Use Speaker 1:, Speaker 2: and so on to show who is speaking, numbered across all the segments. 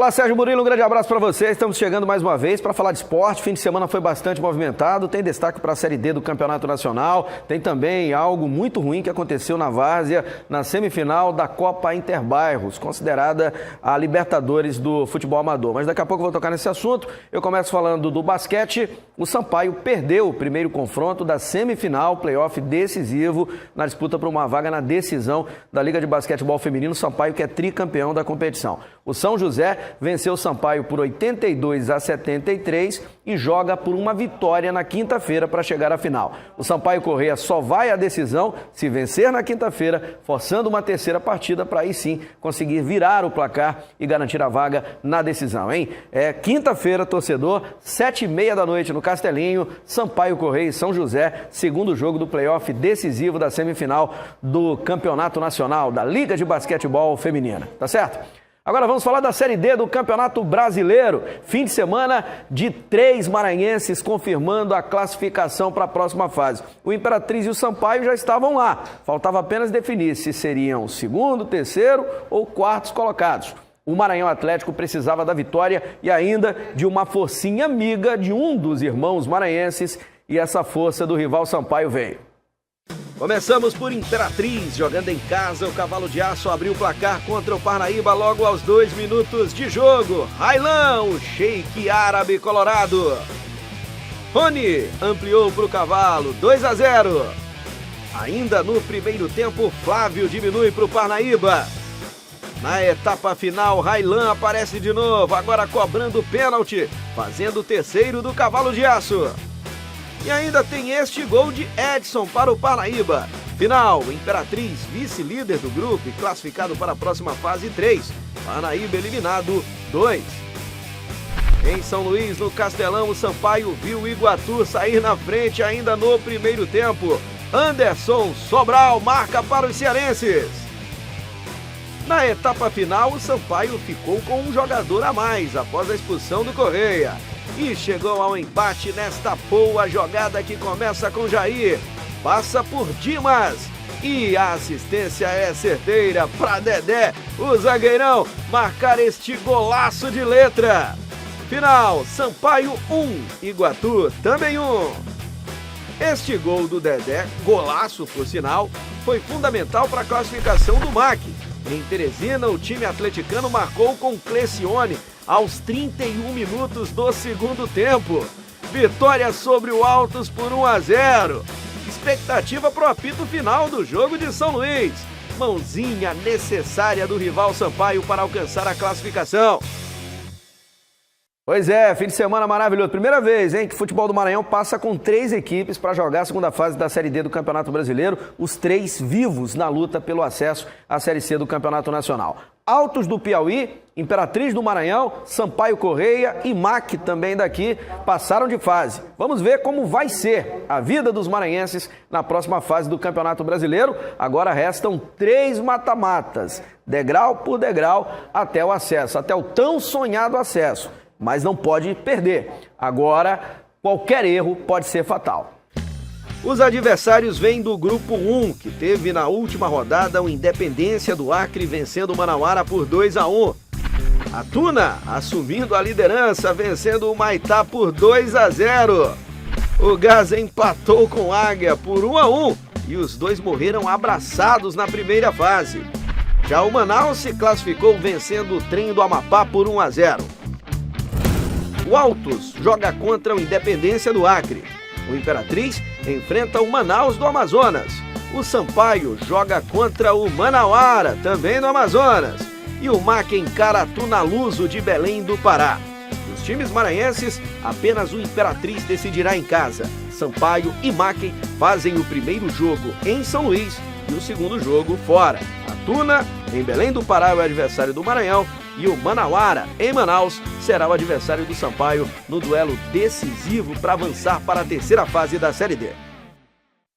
Speaker 1: Olá, Sérgio Murilo, um grande abraço para você. Estamos chegando mais uma vez para falar de esporte. Fim de semana foi bastante movimentado. Tem destaque para a Série D do Campeonato Nacional. Tem também algo muito ruim que aconteceu na Várzea, na semifinal da Copa Interbairros, considerada a Libertadores do futebol amador. Mas daqui a pouco eu vou tocar nesse assunto. Eu começo falando do basquete. O Sampaio perdeu o primeiro confronto da semifinal, playoff decisivo, na disputa por uma vaga na decisão da Liga de Basquetebol Feminino. O Sampaio, que é tricampeão da competição. O São José venceu o Sampaio por 82-73 e joga por uma vitória na quinta-feira para chegar à final. O Sampaio Correia só vai à decisão se vencer na quinta-feira, forçando uma terceira partida para aí sim conseguir virar o placar e garantir a vaga na decisão, hein? É quinta-feira, torcedor, 7h30 da noite no Castelinho, Sampaio Correia e São José, segundo jogo do playoff decisivo da semifinal do Campeonato Nacional da Liga de Basquetebol Feminina, tá certo? Agora vamos falar da Série D do Campeonato Brasileiro. Fim de semana de 3 maranhenses confirmando a classificação para a próxima fase. O Imperatriz e o Sampaio já estavam lá. Faltava apenas definir se seriam segundo, terceiro ou quartos colocados. O Maranhão Atlético precisava da vitória e ainda de uma forcinha amiga de um dos irmãos maranhenses, e essa força do rival Sampaio veio. Começamos por Imperatriz, jogando em casa. O Cavalo de Aço abriu o placar contra o Parnaíba logo aos 2 minutos de jogo. Railão, o Sheik Árabe Colorado. Rony ampliou para o Cavalo, 2-0. Ainda no primeiro tempo, Flávio diminui para o Parnaíba. Na etapa final, Railão aparece de novo, agora cobrando o pênalti, fazendo o terceiro do Cavalo de Aço. E ainda tem este gol de Edson para o Parnaíba. Final, Imperatriz, vice-líder do grupo e classificado para a próxima fase 3. Parnaíba eliminado, 2. Em São Luís, no Castelão, o Sampaio viu o Iguatu sair na frente ainda no primeiro tempo. Anderson Sobral marca para os cearenses. Na etapa final, o Sampaio ficou com um jogador a mais após a expulsão do Correia. E chegou ao empate nesta boa jogada que começa com Jair. Passa por Dimas. E a assistência é certeira para Dedé, o zagueirão, marcar este golaço de letra. Final, Sampaio 1, Iguatu também 1. Este gol do Dedé, golaço por sinal, foi fundamental para a classificação do MAC. Em Teresina, o time atleticano marcou com Clecione aos 31 minutos do segundo tempo. Vitória sobre o Altos por 1-0. Expectativa para o apito final do jogo de São Luís. Mãozinha necessária do rival Sampaio para alcançar a classificação. Pois é, fim de semana maravilhoso. Primeira vez, hein, que o futebol do Maranhão passa com 3 equipes para jogar a segunda fase da Série D do Campeonato Brasileiro, os 3 vivos na luta pelo acesso à Série C do Campeonato Nacional. Altos do Piauí, Imperatriz do Maranhão, Sampaio Correia e MAC também daqui passaram de fase. Vamos ver como vai ser a vida dos maranhenses na próxima fase do Campeonato Brasileiro. Agora restam 3 mata-matas, degrau por degrau até o acesso, até o tão sonhado acesso. Mas não pode perder. Agora, qualquer erro pode ser fatal. Os adversários vêm do Grupo 1, que teve na última rodada o Independência do Acre vencendo o Manauara por 2-1. A Tuna assumindo a liderança, vencendo o Maitá por 2-0. O Gás empatou com Águia por 1-1 e os dois morreram abraçados na primeira fase. Já o Manaus se classificou vencendo o Trem do Amapá por 1-0. O Altos joga contra o Independência do Acre. O Imperatriz enfrenta o Manaus do Amazonas. O Sampaio joga contra o Manauara, também do Amazonas. E o MAC encara a Tunaluso de Belém do Pará. Dos times maranhenses, apenas o Imperatriz decidirá em casa. Sampaio e MAC fazem o primeiro jogo em São Luís e o segundo jogo fora. A Tuna, em Belém do Pará, é o adversário do Maranhão. E o Manauara, em Manaus, será o adversário do Sampaio no duelo decisivo para avançar para a terceira fase da Série D.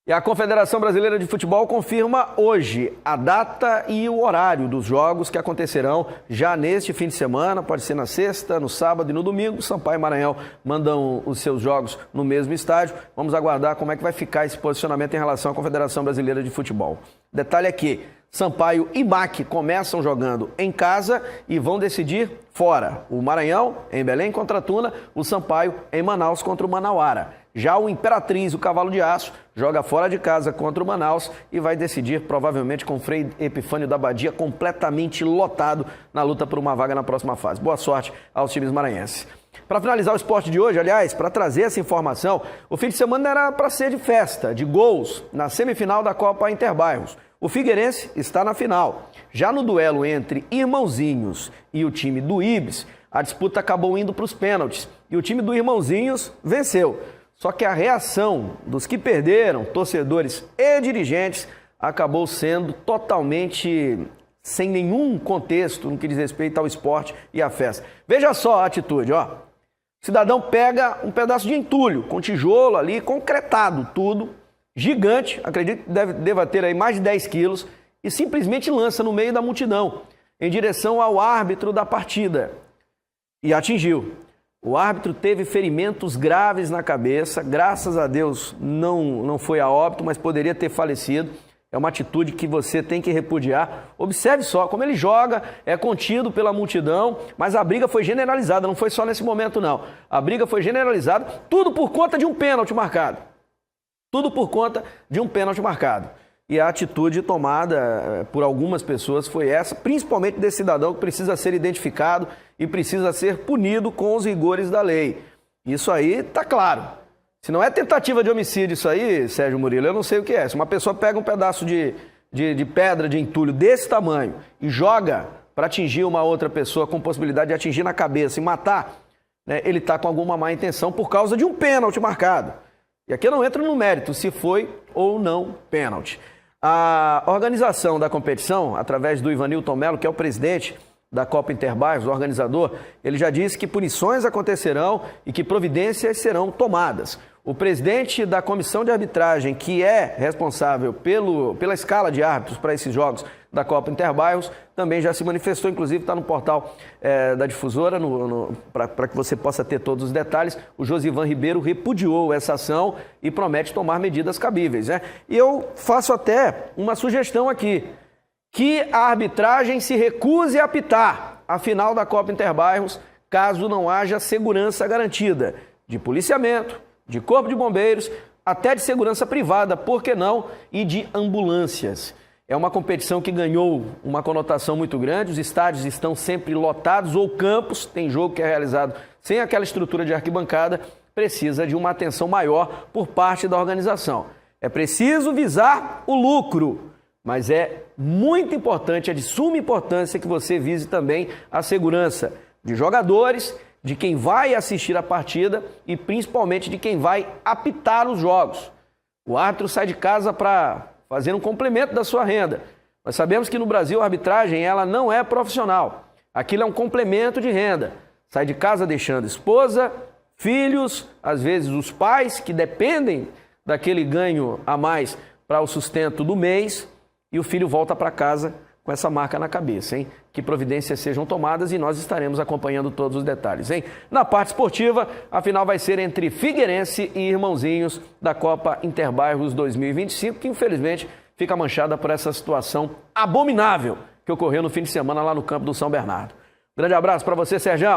Speaker 1: E a Confederação Brasileira de Futebol confirma hoje a data e o horário dos jogos que acontecerão já neste fim de semana. Pode ser na sexta, no sábado e no domingo. Sampaio e Maranhão mandam os seus jogos no mesmo estádio. Vamos aguardar como é que vai ficar esse posicionamento em relação à Confederação Brasileira de Futebol. Detalhe é que Sampaio e MAC começam jogando em casa e vão decidir fora. O Maranhão em Belém contra a Tuna, o Sampaio em Manaus contra o Manauara. Já o Imperatriz, o Cavalo de Aço, joga fora de casa contra o Manaus e vai decidir provavelmente com o Frei Epifânio da Badia completamente lotado na luta por uma vaga na próxima fase. Boa sorte aos times maranhenses. Para finalizar o esporte de hoje, aliás, para trazer essa informação, o fim de semana era para ser de festa, de gols, na semifinal da Copa Interbairros. O Figueirense está na final. Já no duelo entre Irmãozinhos e o time do Ibis, a disputa acabou indo para os pênaltis e o time do Irmãozinhos venceu. Só que a reação dos que perderam, torcedores e dirigentes, acabou sendo totalmente sem nenhum contexto no que diz respeito ao esporte e à festa. Veja só a atitude, ó. O cidadão pega um pedaço de entulho com tijolo ali, concretado tudo, gigante, acredito que deva ter aí mais de 10 quilos, e simplesmente lança no meio da multidão, em direção ao árbitro da partida. E atingiu. O árbitro teve ferimentos graves na cabeça, graças a Deus não foi a óbito, mas poderia ter falecido. É uma atitude que você tem que repudiar. Observe só como ele joga, é contido pela multidão, mas a briga foi generalizada, não foi só nesse momento não. A briga foi generalizada, tudo por conta de um pênalti marcado. Tudo por conta de um pênalti marcado. E a atitude tomada por algumas pessoas foi essa, principalmente desse cidadão que precisa ser identificado e precisa ser punido com os rigores da lei. Isso aí está claro. Se não é tentativa de homicídio isso aí, Sérgio Murilo, eu não sei o que é. Se uma pessoa pega um pedaço de pedra, de entulho desse tamanho e joga para atingir uma outra pessoa com possibilidade de atingir na cabeça e matar, né, ele está com alguma má intenção por causa de um pênalti marcado. E aqui eu não entro no mérito se foi ou não pênalti. A organização da competição, através do Ivanilton Melo, que é o presidente da Copa Interbairros, o organizador, ele já disse que punições acontecerão e que providências serão tomadas. O presidente da comissão de arbitragem, que é responsável pela escala de árbitros para esses jogos da Copa Interbairros, também já se manifestou, inclusive está no portal da difusora, para que você possa ter todos os detalhes. O Josivan Ribeiro repudiou essa ação e promete tomar medidas cabíveis, né? E eu faço até uma sugestão aqui, que a arbitragem se recuse a apitar a final da Copa Interbairros, caso não haja segurança garantida de policiamento, de corpo de bombeiros, até de segurança privada, por que não, e de ambulâncias. É uma competição que ganhou uma conotação muito grande, os estádios estão sempre lotados, ou campos, tem jogo que é realizado sem aquela estrutura de arquibancada, precisa de uma atenção maior por parte da organização. É preciso visar o lucro, mas é muito importante, é de suma importância que você vise também a segurança de jogadores, de quem vai assistir a partida e principalmente de quem vai apitar os jogos. O árbitro sai de casa para fazer um complemento da sua renda. Nós sabemos que no Brasil a arbitragem ela não é profissional. Aquilo é um complemento de renda. Sai de casa deixando esposa, filhos, às vezes os pais que dependem daquele ganho a mais para o sustento do mês, e o filho volta para casa com essa marca na cabeça, hein? Que providências sejam tomadas e nós estaremos acompanhando todos os detalhes, hein? Na parte esportiva, a final vai ser entre Figueirense e Irmãozinhos da Copa Interbairros 2025, que infelizmente fica manchada por essa situação abominável que ocorreu no fim de semana lá no campo do São Bernardo. Grande abraço para você, Sérgio.